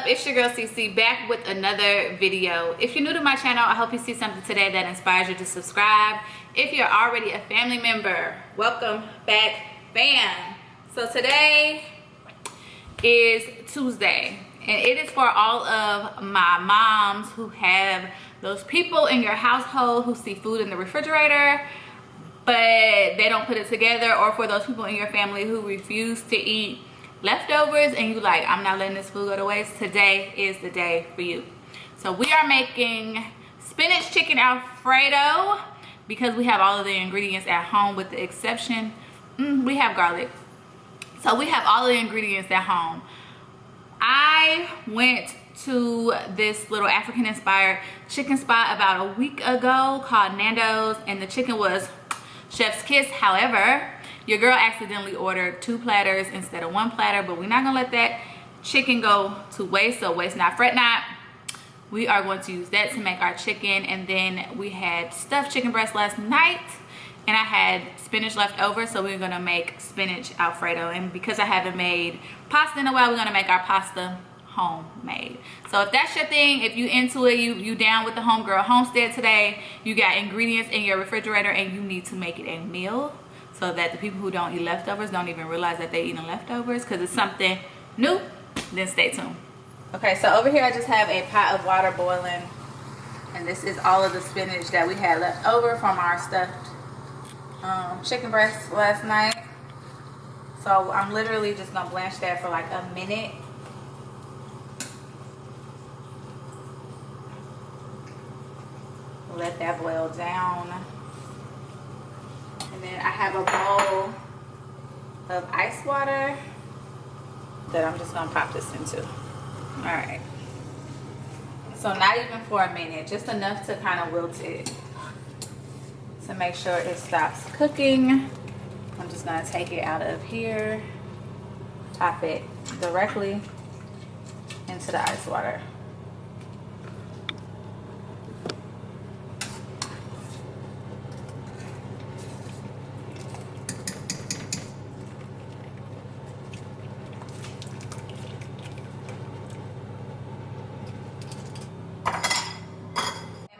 up? It's your girl CC back with another video. If you're new to my channel, I hope you see something today that inspires you to subscribe. If you're already a family member, welcome back, fam. So today is Tuesday, and it is for all of my moms who have those people in your household who see food in the refrigerator but they don't put it together, or for those people in your family who refuse to eat leftovers and you like, I'm not letting this food go to waste. Today is the day for you. So we are making spinach chicken Alfredo because we have all of the ingredients at home, with the exception we have garlic. So we have all the ingredients at home. I went to this little African inspired chicken spot about a week ago called Nando's, and the chicken was chef's kiss. However, your girl accidentally ordered 2 platters instead of 1 platter, but we're not gonna let that chicken go to waste. So waste not, fret not. We are going to use that to make our chicken. And then we had stuffed chicken breast last night, and I had spinach left over, so we're gonna make spinach Alfredo. And because I haven't made pasta in a while, we're gonna make our pasta homemade. So if that's your thing, if you into it, you down with the homegirl homestead today, you got ingredients in your refrigerator and you need to make it a meal so that the people who don't eat leftovers don't even realize that they're eating leftovers, because it's something new, then stay tuned. Okay, so over here I just have a pot of water boiling, and this is all of the spinach that we had left over from our stuffed chicken breast last night. So I'm literally just gonna blanch that for like a minute. Let that boil down. And then I have a bowl of ice water that I'm just gonna pop this into. All right. So not even for a minute, just enough to kind of wilt it to make sure it stops cooking. I'm just gonna take it out of here, pop it directly into the ice water.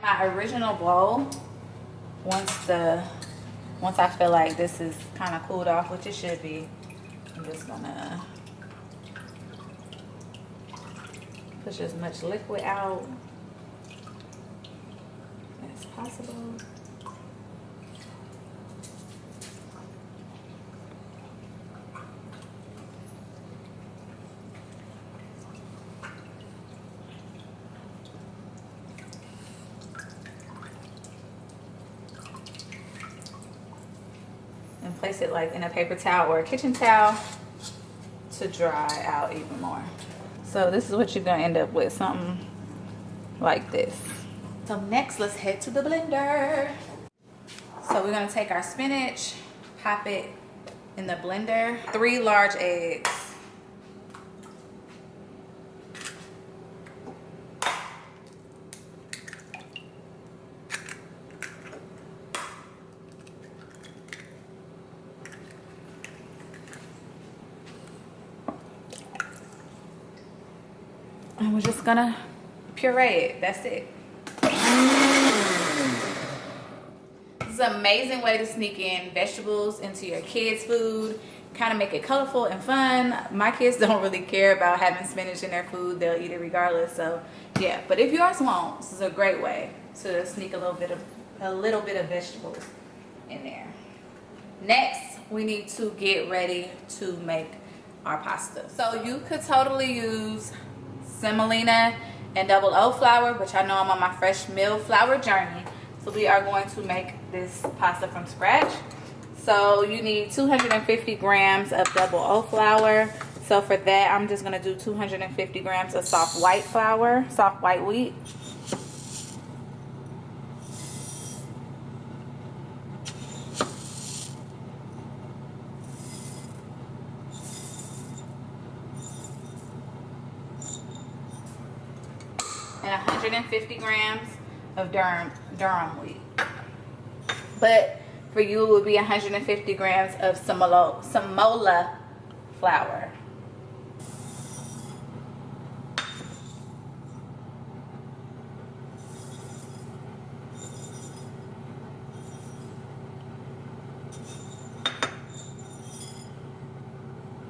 My original bowl, once I feel like this is kind of cooled off, which it should be, I'm just gonna push as much liquid out as possible. And place it like in a paper towel or a kitchen towel to dry out even more. So this is what you're gonna end up with, something like this. So next, let's head to the blender. So we're gonna take our spinach, pop it in the blender. 3 large eggs. And we're just gonna puree it. That's it. This is an amazing way to sneak in vegetables into your kids' food, kind of make it colorful and fun. My kids don't really care about having spinach in their food. They'll eat it regardless. So yeah, but if yours won't, this is a great way to sneak a little bit of vegetables in there. Next, we need to get ready to make our pasta. So you could totally use semolina and double O flour, which I know I'm on my fresh meal flour journey. So we are going to make this pasta from scratch. So you need 250 grams of double O flour. So for that, I'm just gonna do 250 grams of soft white flour, soft white wheat. And 150 grams of durum wheat. But for you, it would be 150 grams of semola flour.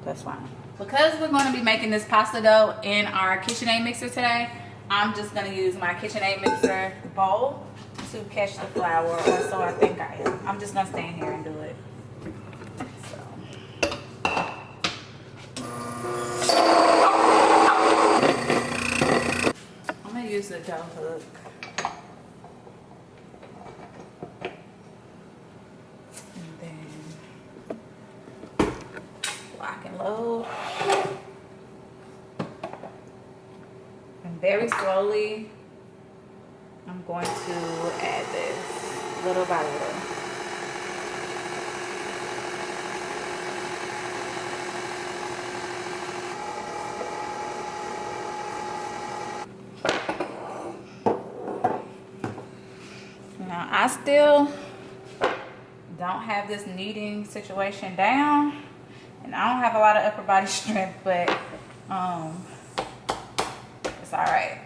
That's fine. Because we're going to be making this pasta dough in our KitchenAid mixer today, I'm just going to use my KitchenAid mixer bowl to catch the flour, or so I think I am. I'm just going to stand here and do it. I'm going to use the dough hook. And then lock and load. And very slowly, I'm going to add this little by little. Now, I still don't have this kneading situation down, and I don't have a lot of upper body strength, but it's all right.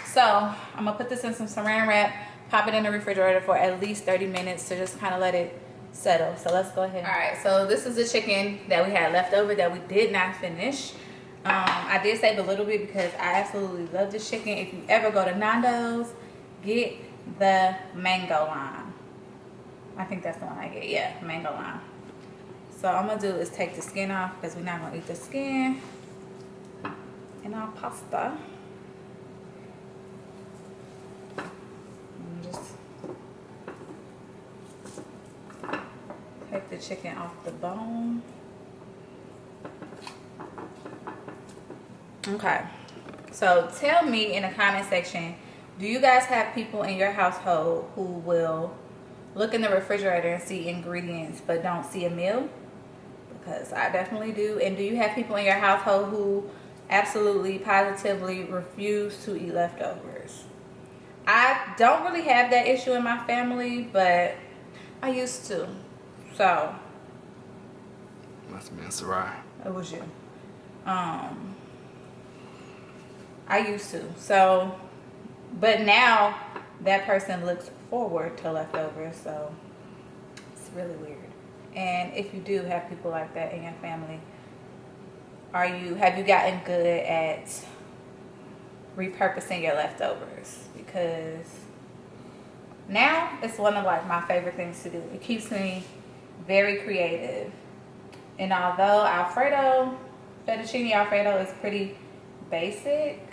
So I'm gonna put this in some saran wrap, pop it in the refrigerator for at least 30 minutes to just kind of let it settle. So let's go ahead. All right, so this is the chicken that we had left over that we did not finish. I did save a little bit because I absolutely love this chicken. If you ever go to Nando's, get the mango line. I think that's the one I get. Yeah, mango line. So all I'm gonna do is take the skin off because we're not gonna eat the skin in our pasta. And just take the chicken off the bone. Okay, so tell me in the comment section, do you guys have people in your household who will look in the refrigerator and see ingredients but don't see a meal? Because I definitely do. And do you have people in your household who absolutely positively refuse to eat leftovers? I don't really have that issue in my family, but I used to. So must have been Sarai. it was you. I used to. So, but now that person looks forward to leftovers, so it's really weird. And if you do have people like that in your family, have you gotten good at repurposing your leftovers? Because now it's one of like my favorite things to do. It keeps me very creative. And although fettuccine Alfredo is pretty basic,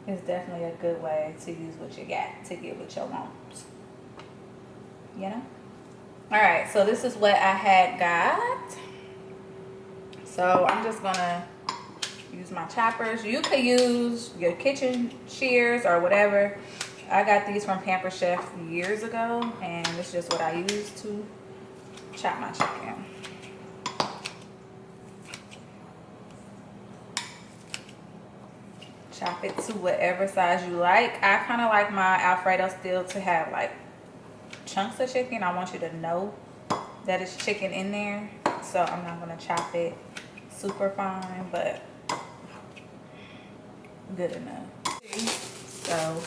it's definitely a good way to use what you got to get what you want. You know? Alright, so this is what I had got. So I'm just gonna use my choppers. You could use your kitchen shears or whatever. I got these from Pamper Chef years ago, and it's just what I use to chop my chicken. Chop it to whatever size you like. I kind of like my Alfredo still to have like chunks of chicken. I want you to know that it's chicken in there. So I'm not going to chop it super fine, but good enough. So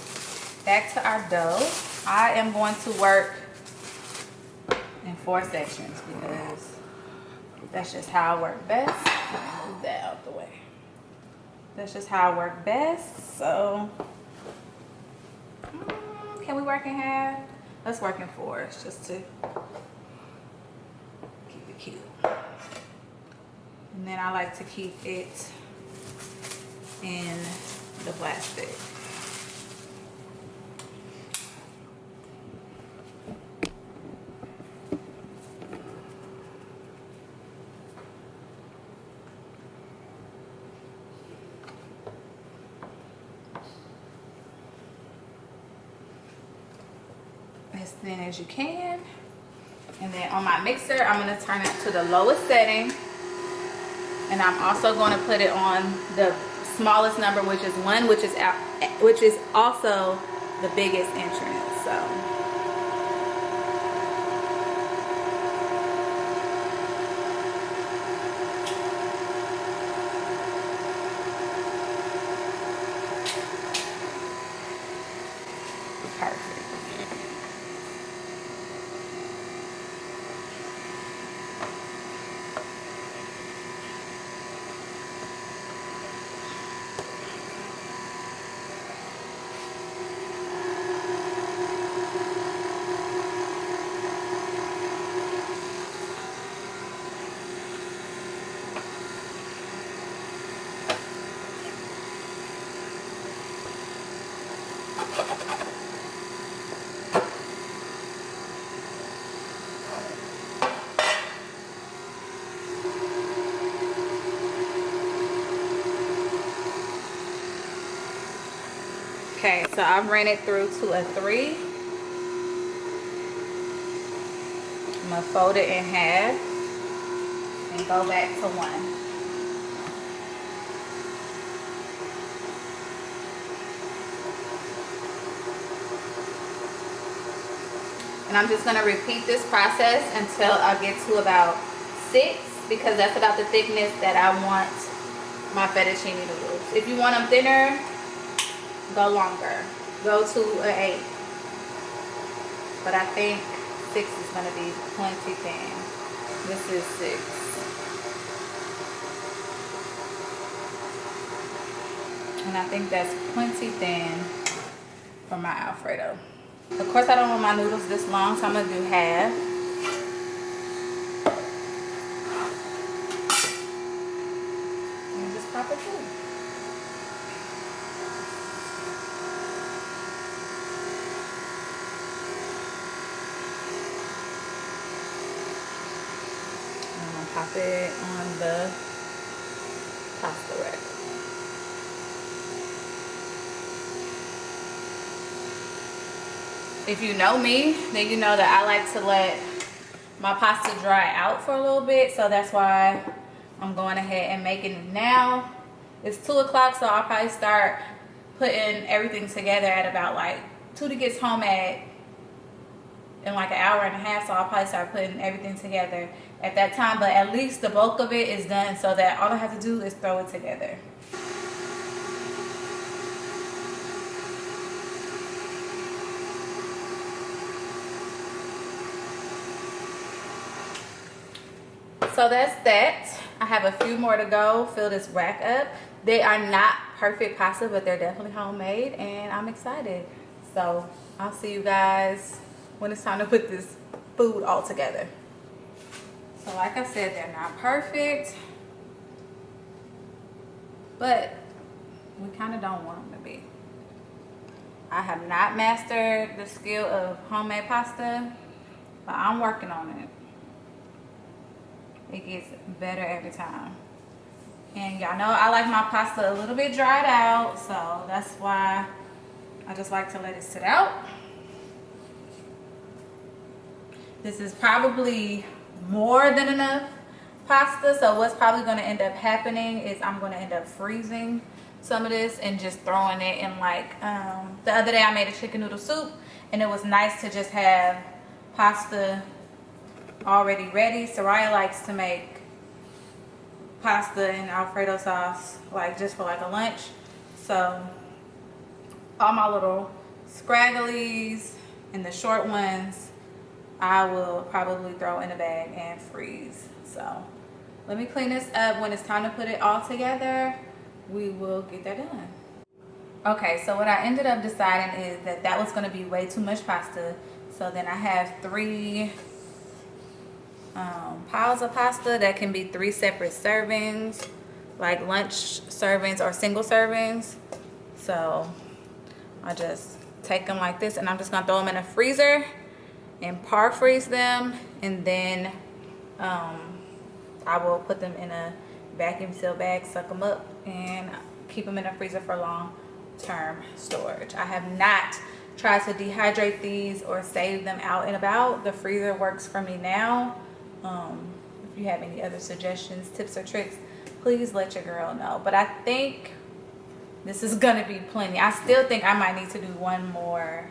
back to our dough. I am going to work in 4 sections because that's just how I work best. Move that out the way. That's just how I work best. So can we work in half? Let's work in 4s just to keep it cute. And then I like to keep it in the plastic. As thin as you can. And then on my mixer, I'm going to turn it to the lowest setting. And I'm also going to put it on the smallest number, which is 1, which is also the biggest entrance. So perfect. Okay, so I've ran it through to a 3. I'm gonna fold it in half and go back to 1. And I'm just gonna repeat this process until I get to about 6, because that's about the thickness that I want my fettuccine noodles. If you want them thinner, go longer. Go to an 8. But I think 6 is gonna be plenty thin. This is 6. And I think that's plenty thin for my Alfredo. Of course, I don't want my noodles this long, so I'm gonna do half. And just pop it through. I'm gonna pop it on the pasta rack. If you know me, then you know that I like to let my pasta dry out for a little bit. So that's why I'm going ahead and making it now. It's 2 o'clock, so I'll probably start putting everything together at about like, Tootie gets home in like an hour and a half. So I'll probably start putting everything together at that time. But at least the bulk of it is done, so that all I have to do is throw it together. So that's that. I have a few more to go. Fill this rack up. They are not perfect pasta, but they're definitely homemade, and I'm excited. So I'll see you guys when it's time to put this food all together. So like I said, they're not perfect, but we kind of don't want them to be. I have not mastered the skill of homemade pasta, but I'm working on it. It gets better every time. And y'all know I like my pasta a little bit dried out, so that's why I just like to let it sit out. This is probably more than enough pasta, so what's probably going to end up happening is I'm going to end up freezing some of this and just throwing it in, like, the other day I made a chicken noodle soup, and it was nice to just have pasta already ready. Soraya likes to make pasta and Alfredo sauce like just for like a lunch. So all my little scragglies and the short ones I will probably throw in a bag and freeze. So let me clean this up. When it's time to put it all together, we will get that done. Okay, so what I ended up deciding is that that was going to be way too much pasta. So then I have 3 piles of pasta that can be 3 separate servings, like lunch servings or single servings. So I just take them like this, and I'm just gonna throw them in a freezer and par freeze them, and then I will put them in a vacuum seal bag, suck them up, and keep them in the freezer for long-term storage. I have not tried to dehydrate these or save them out and about. The freezer works for me now. If you have any other suggestions, tips, or tricks, please let your girl know. But I think this is gonna be plenty. I still think I might need to do one more.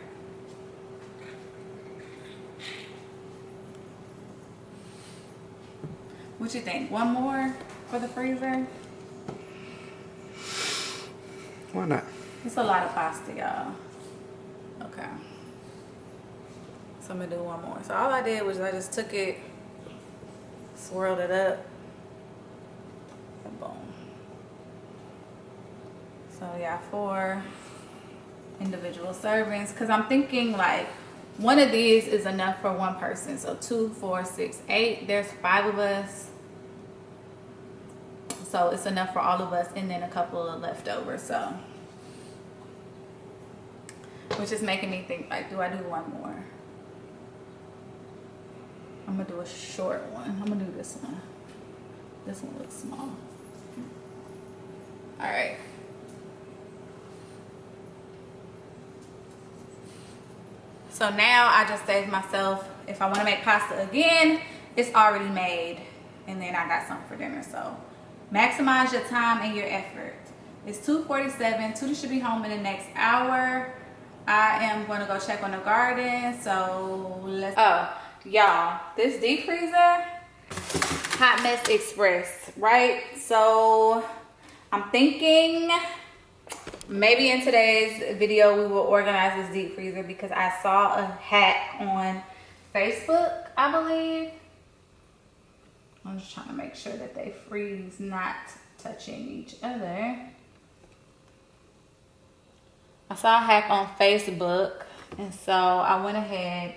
What you think? One more for the freezer? Why not? It's a lot of pasta, y'all. Okay. So I'm gonna do one more. So all I did was I just took it, swirled it up, and boom. So yeah, 4 individual servings, because I'm thinking like one of these is enough for one person. So 2, 4, 6, 8. There's 5 of us, so it's enough for all of us, and then a couple of leftovers. So, which is making me think, like, do I do one more? I'm gonna do a short one. I'm gonna do this one. This one looks small. All right. So now I just saved myself, if I want to make pasta again, it's already made. And then I got something for dinner. So maximize your time and your effort. It's 2:47. Tootie should be home in the next hour. I am going to go check on the garden. So let's... Oh, y'all, this deep freezer, Hot Mess Express, right? So I'm thinking maybe in today's video we will organize this deep freezer because I saw a hack on Facebook, I believe. I'm just trying to make sure that they freeze not touching each other. I saw a hack on Facebook, and so I went ahead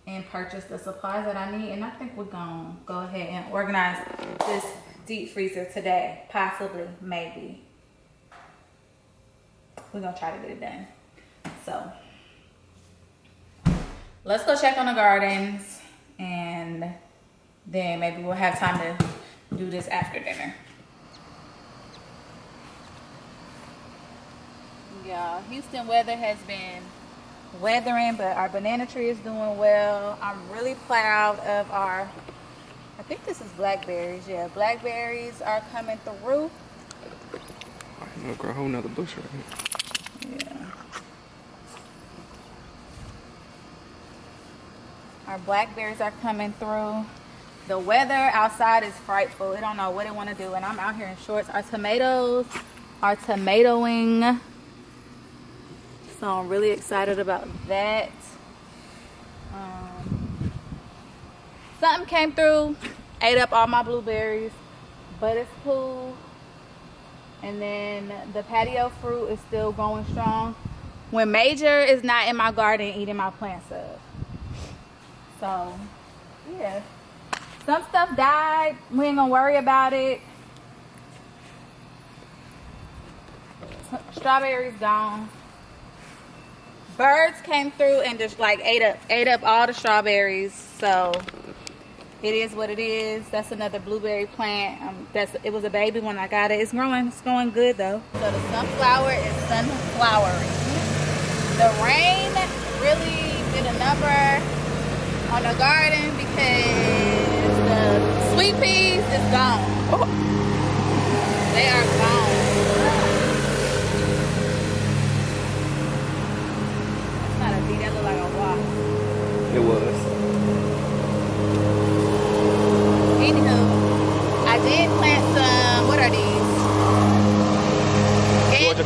and purchased the supplies that I need, and I think we're gonna go ahead and organize this deep freezer today, possibly, maybe. We're gonna try to get it done. So let's go check on the gardens, and then maybe we'll have time to do this after dinner. Yeah, Houston weather has been weathering, but our banana tree is doing well. I'm really proud of our, I think this is blackberries. Yeah, blackberries are coming through. I'm gonna grow a whole nother bush right here. Yeah. Our blackberries are coming through. The weather outside is frightful. It don't know what it want to do, and I'm out here in shorts. Our tomatoes are tomatoing. So I'm really excited about that. Something came through, ate up all my blueberries, but it's cool. And then the patio fruit is still going strong. When Major is not in my garden eating my plants up. So, yeah. Some stuff died. We ain't gonna worry about it. Strawberries gone. Birds came through and just like ate up all the strawberries. So it is what it is. That's another blueberry plant. It was a baby when I got it. It's growing. It's going good though. So the sunflower is sunflowering. The rain really did a number on the garden because the sweet peas is gone. Oh. They are gone. That looked like a walk. It was. Anywho, I did plant some, what are these? Georgia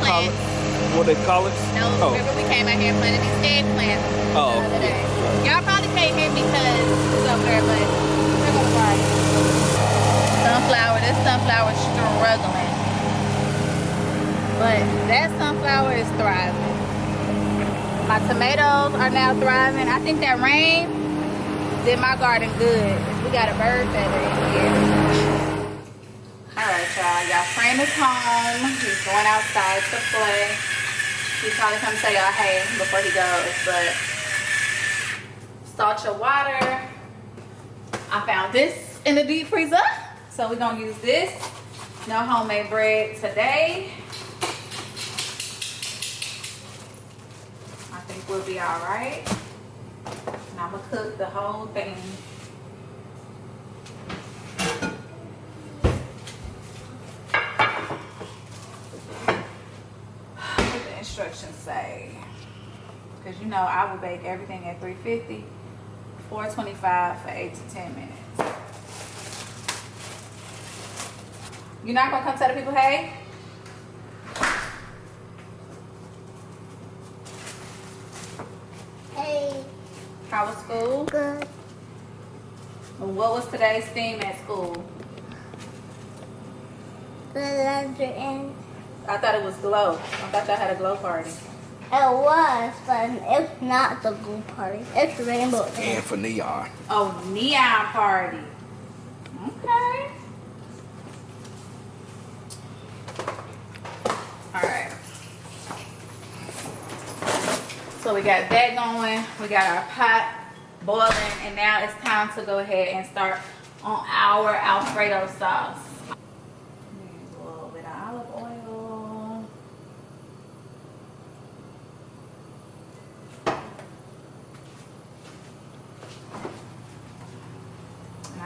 what they call it? No, remember we came out here and planted these eggplants the other day. Y'all probably can't hear me because it's over there, but we're gonna try it. Sunflower, this sunflower is struggling. But that sunflower is thriving. My tomatoes are now thriving. I think that rain did my garden good. We got a bird feather in here. Alright, y'all. Y'all friend is home. He's going outside to play. He's probably come say y'all hey before he goes, but salt your water. I found this in the deep freezer. So we're gonna use this. No homemade bread today. Will be all right. And I'm gonna cook the whole thing. What the instructions say? Because you know I will bake everything at 350, 425 for 8 to 10 minutes. You're not gonna come tell the people hey? How was school? Good. And what was today's theme at school? The letter N. I thought it was glow. I thought y'all had a glow party. It was, but it's not the glue party. It's rainbow. And for neon. Oh, neon party. Okay. Alright. So we got that going. We got our pot boiling. And now it's time to go ahead and start on our Alfredo sauce. Use a little bit of olive oil.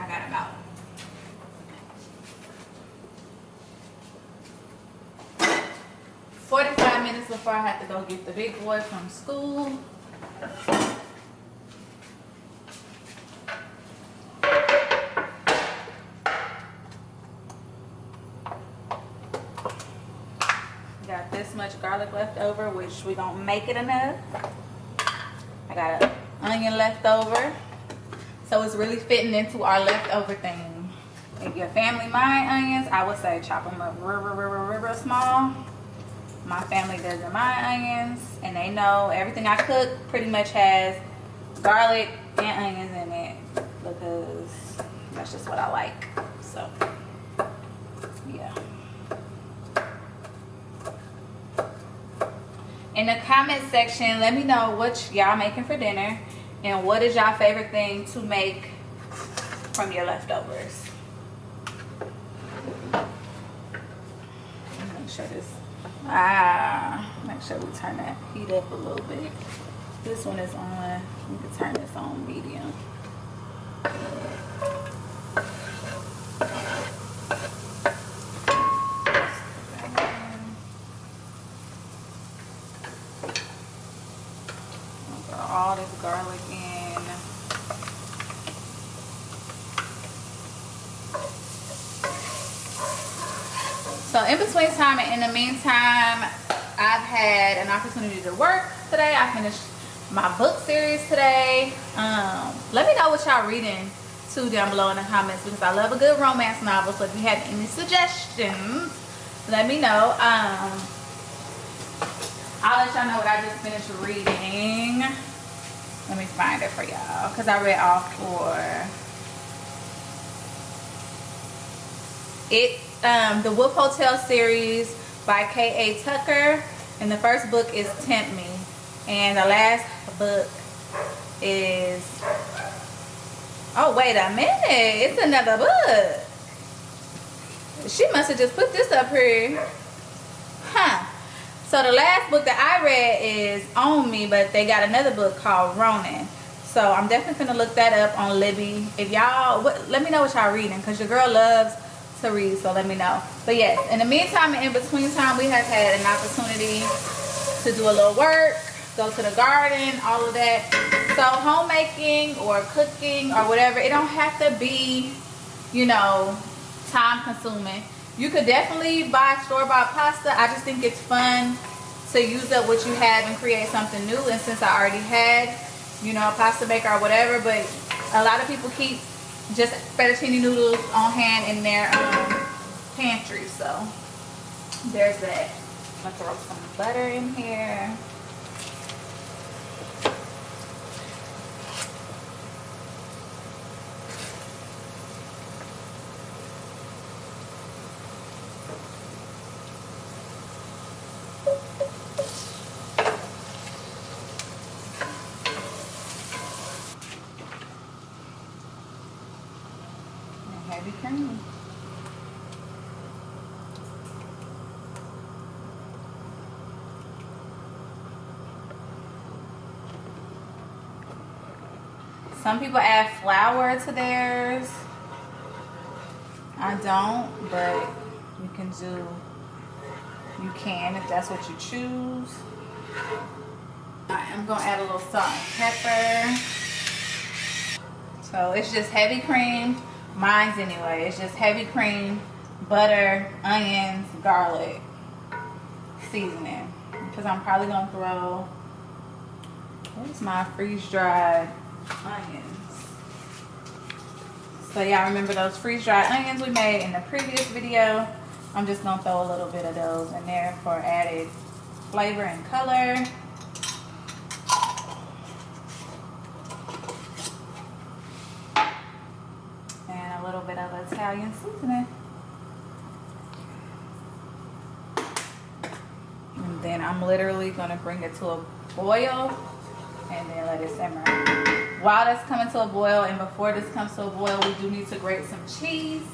I got about 45 minutes before I have to go get the big boy from school. Got this much garlic left over, which we don't make it enough. I got an onion left over, so it's really fitting into our leftover thing. If your family mind onions, I would say chop them up real small. My family doesn't mind onions, and they know everything I cook pretty much has garlic and onions in it because that's just what I like. So yeah. In the comment section, let me know what y'all making for dinner and what is y'all favorite thing to make from your leftovers. Make sure this, make sure we turn that heat up a little bit. This one is on, we can turn this on medium. All this garlic in. So in between time and in the meantime, I've had an opportunity to work today. I finished my book series today. Let me know what y'all reading too down below in the comments, because I love a good romance novel. So if you have any suggestions, let me know. I'll let y'all know what I just finished reading. Let me find it for y'all, because I read all 4. It's the Wolf Hotel series by K.A. Tucker, and the first book is Tempt Me, and the last book is, oh wait a minute, it's another book. She must have just put this up here, huh? So the last book that I read is On Me, but they got another book called Ronin. So I'm definitely gonna look that up on Libby. If y'all, let me know what y'all reading, because your girl loves to read, so let me know. But yes, in the meantime and in between time, we have had an opportunity to do a little work, go to the garden, all of that. So homemaking or cooking or whatever, it don't have to be, you know, time consuming. You could definitely buy store-bought pasta. I just think it's fun to use up what you have and create something new. And since I already had, you know, a pasta maker or whatever, but a lot of people keep just fettuccine noodles on hand in their pantry. So there's that. I'm gonna throw some butter in here. Heavy cream. Some people add flour to theirs. I don't, but you can if that's what you choose. I am gonna add a little salt and pepper. So it's just heavy cream. Mine's anyway. It's just heavy cream, butter, onions, garlic, seasoning. Because I'm probably gonna throw, where's my freeze-dried onions? So y'all remember those freeze-dried onions we made in the previous video? I'm just gonna throw a little bit of those in there for added flavor and color. A little bit of Italian seasoning. And then I'm literally gonna bring it to a boil and then let it simmer. While that's coming to a boil and before this comes to a boil, we do need to grate some cheese.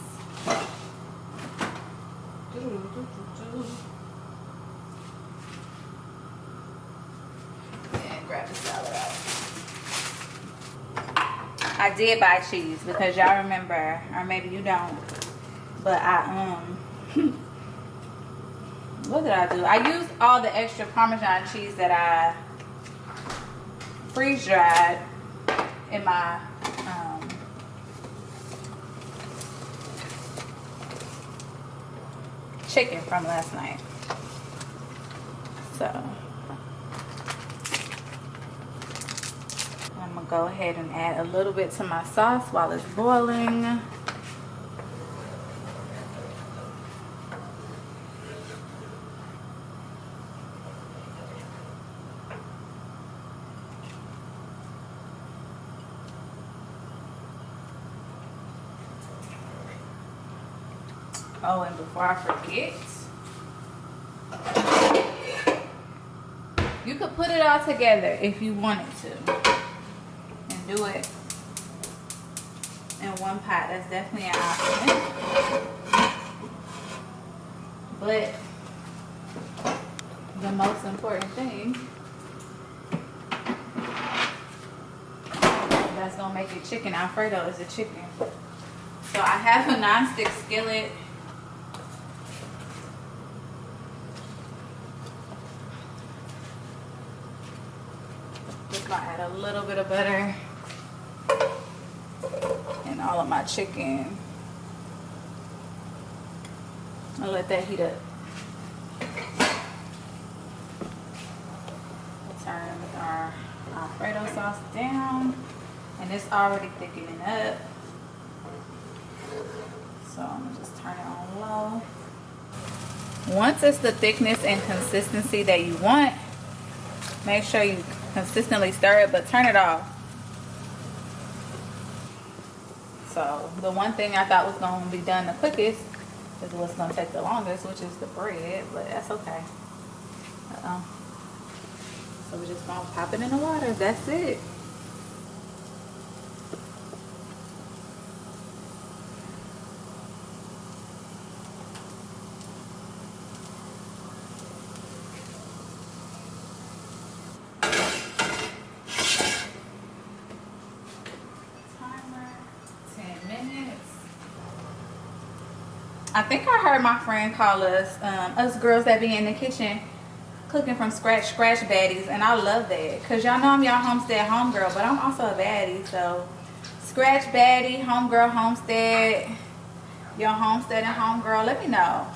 And grab the salad out. I I did buy cheese because y'all remember, or maybe you don't, but I what did I do? I used all the extra Parmesan cheese that I freeze dried in my chicken from last night. So I'm gonna go ahead and add a little bit to my sauce while it's boiling. Oh, and before I forget, you could put it all together if you wanted to and do it in one pot. That's definitely an option. But the most important thing that's gonna make it chicken Alfredo is the chicken. So I have a non-stick skillet. Just gonna add a little bit of butter and all of my chicken. I'll let that heat up. We'll turn our Alfredo sauce down, and it's already thickening up. So I'm gonna just turn it on low. Once it's the thickness and consistency that you want, make sure you consistently stir it, but turn it off. So the one thing I thought was going to be done the quickest is what's going to take the longest, which is the bread, but that's okay. So we're just going to pop it in the water. That's it. I think I heard my friend call us girls that be in the kitchen cooking from scratch baddies, and I love that because y'all know I'm y'all homestead homegirl, but I'm also a baddie. So scratch baddie, homegirl, homestead, your homestead and homegirl, let me know.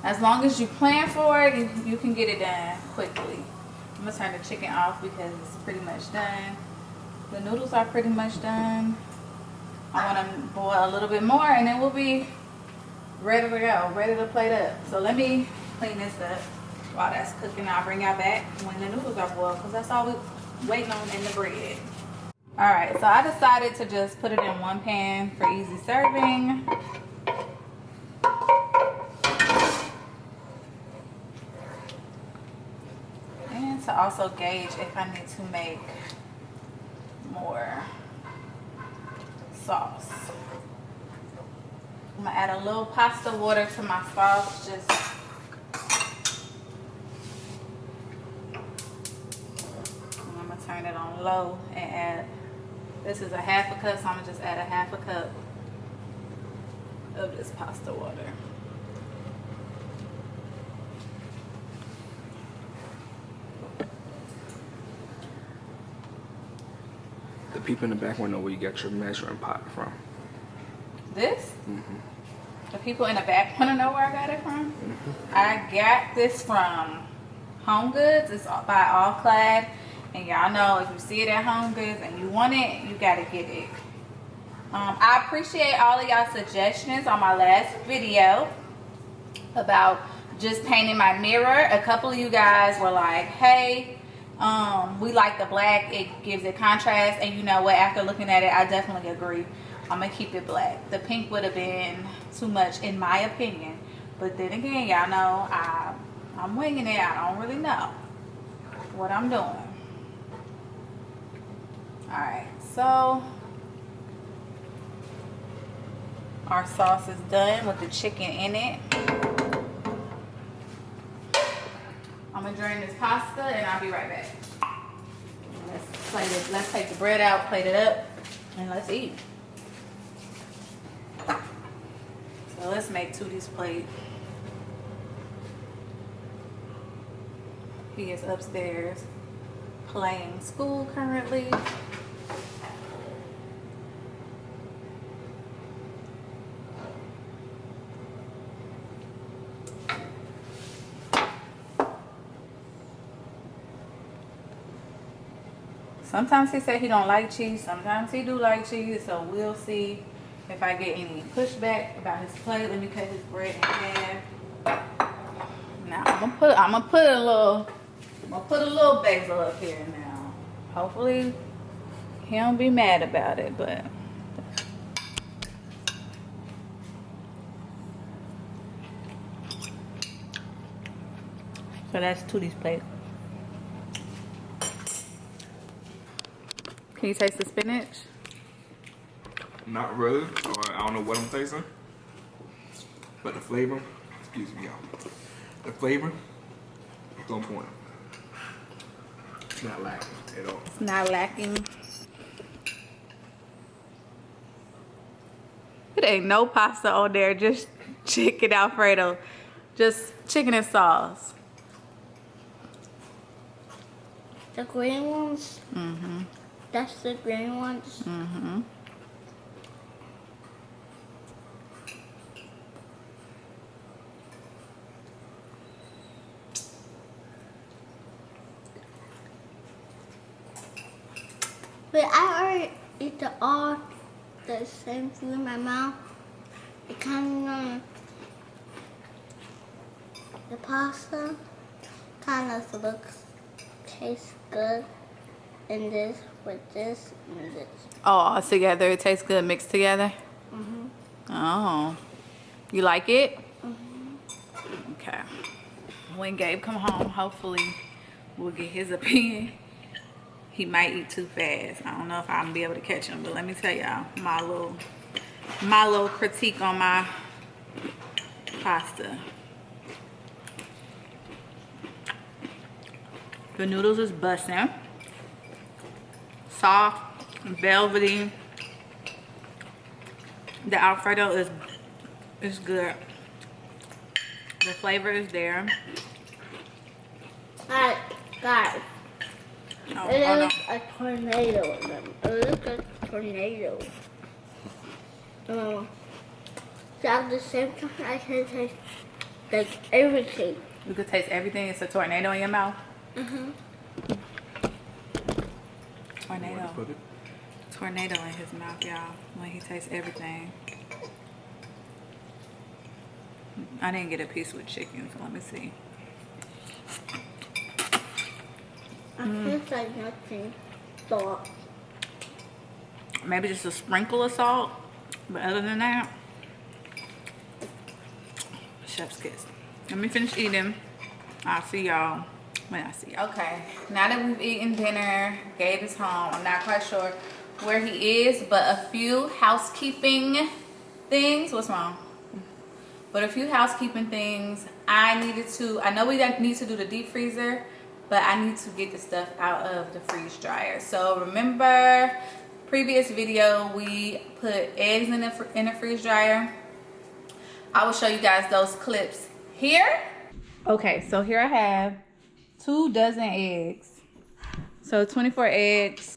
As long as you plan for it, you can get it done quickly. I'm gonna turn the chicken off because it's pretty much done. The noodles are pretty much done. I want to boil a little bit more and then we'll be ready to go, ready to plate up. So let me clean this up while that's cooking. I'll bring y'all back when the noodles are boiled because that's all we're waiting on in the bread. All right, so I decided to just put it in one pan for easy serving. And to also gauge if I need to make more sauce. I'm gonna add a little pasta water to my sauce. Just I'm gonna turn it on low and add, this is a half a cup, so I'm gonna just add a half a cup of this pasta water. The people in the back want to know where you got your measuring pot from. This? The people in the back want to know where I got it from? I got this from Home Goods. It's by All Clad. And y'all know if you see it at Home Goods and you want it, you got to get it. I appreciate all of y'all suggestions on my last video about just painting my mirror. A couple of you guys were like, hey, we like the black, it gives it contrast, and you know what, after looking at it, I definitely agree. I'm gonna keep it black. The pink would have been too much in my opinion, but then again, y'all know I'm winging it. I don't really know what I'm doing. Alright, so our sauce is done with the chicken in it. I'm gonna drain this pasta and I'll be right back. Let's take the bread out, plate it up, and let's eat. So let's make Tootie's plate. He is upstairs playing school currently. Sometimes he said he don't like cheese. Sometimes he do like cheese. So we'll see if I get any pushback about his plate. Let me cut his bread in half. Now I'm gonna put a little basil up here now. Hopefully he don't be mad about it, but so that's Tootie's plate. Can you taste the spinach? Not really, or I don't know what I'm tasting. But the flavor, excuse me, y'all. The flavor, it's on point. It's not lacking at all. It's not lacking. It ain't no pasta on there, just chicken Alfredo. Just chicken and sauce. The green ones? Mm-hmm. That's the green ones? Mm-hmm. But I already eat all the same food in my mouth. It kind of, the pasta kind of tastes good in this with this and this. Oh, all together. It tastes good mixed together? Mm-hmm. Oh. You like it? Mm-hmm. Okay. When Gabe come home, hopefully we'll get his opinion. He might eat too fast. I don't know if I'm gonna be able to catch him, but let me tell y'all my little critique on my pasta. The noodles is busting. Soft, velvety. The Alfredo is good. The flavor is there. Alright, guys. Oh, It hold looks on. a tornado in them. It looks like a tornado. So at the same time, I can taste like everything. You could taste everything. It's a tornado in your mouth. Mm-hmm. Tornado. Put it. Tornado in his mouth, y'all. When he tastes everything. I didn't get a piece with chicken, so let me see. It tastes like nothing. Salt. Maybe just a sprinkle of salt. But other than that, chef's kiss. Let me finish eating. I'll see y'all when I see y'all. Okay, now that we've eaten dinner, Gabe is home. I'm not quite sure where he is, but a few housekeeping things. What's wrong? But a few housekeeping things. I know we need to do the deep freezer, but I need to get the stuff out of the freeze dryer. So remember previous video, we put eggs in the freeze dryer. I will show you guys those clips here. Okay, so here I have 2 dozen eggs. So 24 eggs.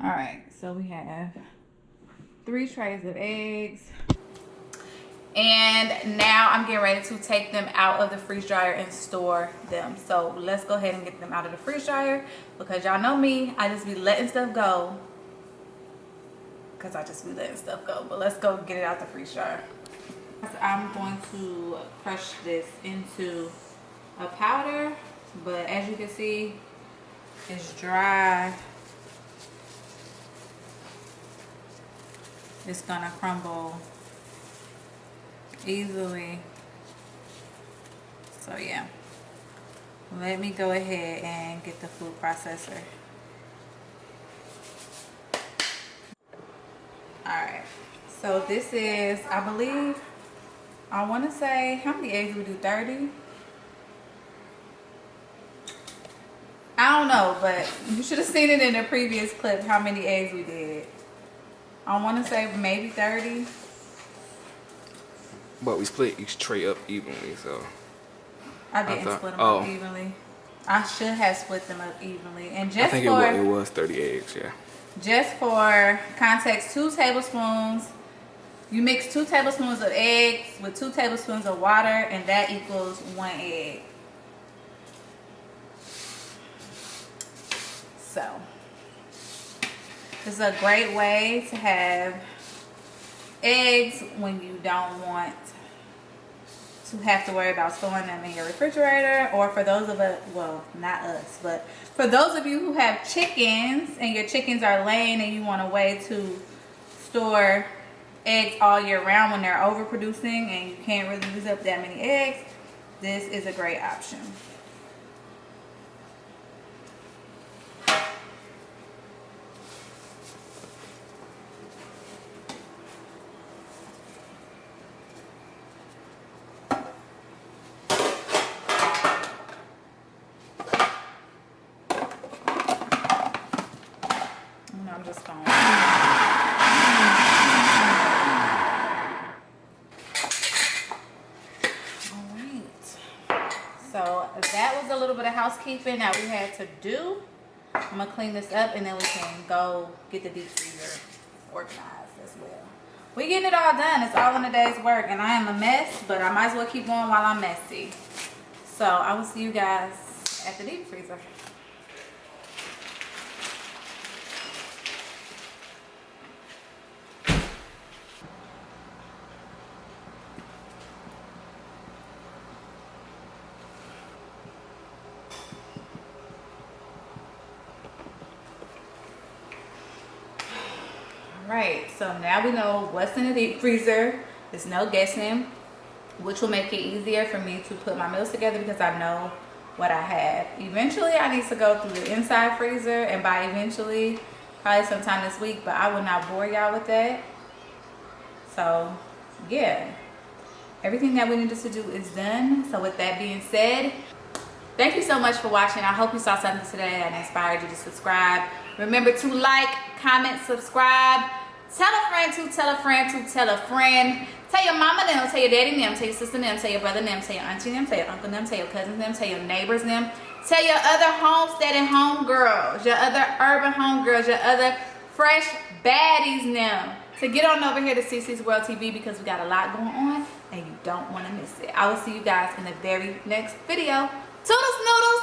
All right, so we have 3 trays of eggs. And now I'm getting ready to take them out of the freeze dryer and store them. So let's go ahead and get them out of the freeze dryer, because y'all know me, I just be letting stuff go. But let's go get it out the freeze dryer. I'm going to crush this into a powder, but as you can see, it's dry. It's gonna crumble easily. So yeah, let me go ahead and get the food processor. All right, so this is, I believe, I want to say, how many eggs we do? 30? I don't know, but you should have seen it in the previous clip how many eggs we did. I want to say maybe 30. But we split each tray up evenly, so. I didn't split them up evenly. I should have split them up evenly. And just I think it was 30 eggs, yeah. Just for context, 2 tablespoons. You mix 2 tablespoons of eggs with 2 tablespoons of water, and that equals 1 egg. So, this is a great way to have eggs when you don't want to have to worry about storing them in your refrigerator, or for those of us, well, not us, but for those of you who have chickens and your chickens are laying and you want a way to store eggs all year round when they're overproducing and you can't really use up that many eggs, this is a great option. I'm just going. Alright. So that was a little bit of housekeeping that we had to do. I'm gonna clean this up and then we can go get the deep freezer organized as well. We getting it all done. It's all in a day's work and I am a mess, but I might as well keep going while I'm messy. So I will see you guys at the deep freezer. Right, so now we know what's in the deep freezer. There's no guessing, which will make it easier for me to put my meals together because I know what I have. Eventually, I need to go through the inside freezer, and by eventually, probably sometime this week, but I will not bore y'all with that. So, yeah, everything that we needed to do is done. So with that being said, thank you so much for watching. I hope you saw something today that inspired you to subscribe. Remember to like, comment, subscribe. Tell a friend to tell a friend to tell a friend. Tell your mama them, tell your daddy them, tell your sister them, tell your brother them, tell your auntie them, tell your uncle them, tell your cousins them, tell your neighbors them. Tell your other homestead and homegirls, your other urban homegirls, your other fresh baddies them to get on over here to CC's World TV because we got a lot going on and you don't want to miss it. I will see you guys in the very next video. Toodles noodles.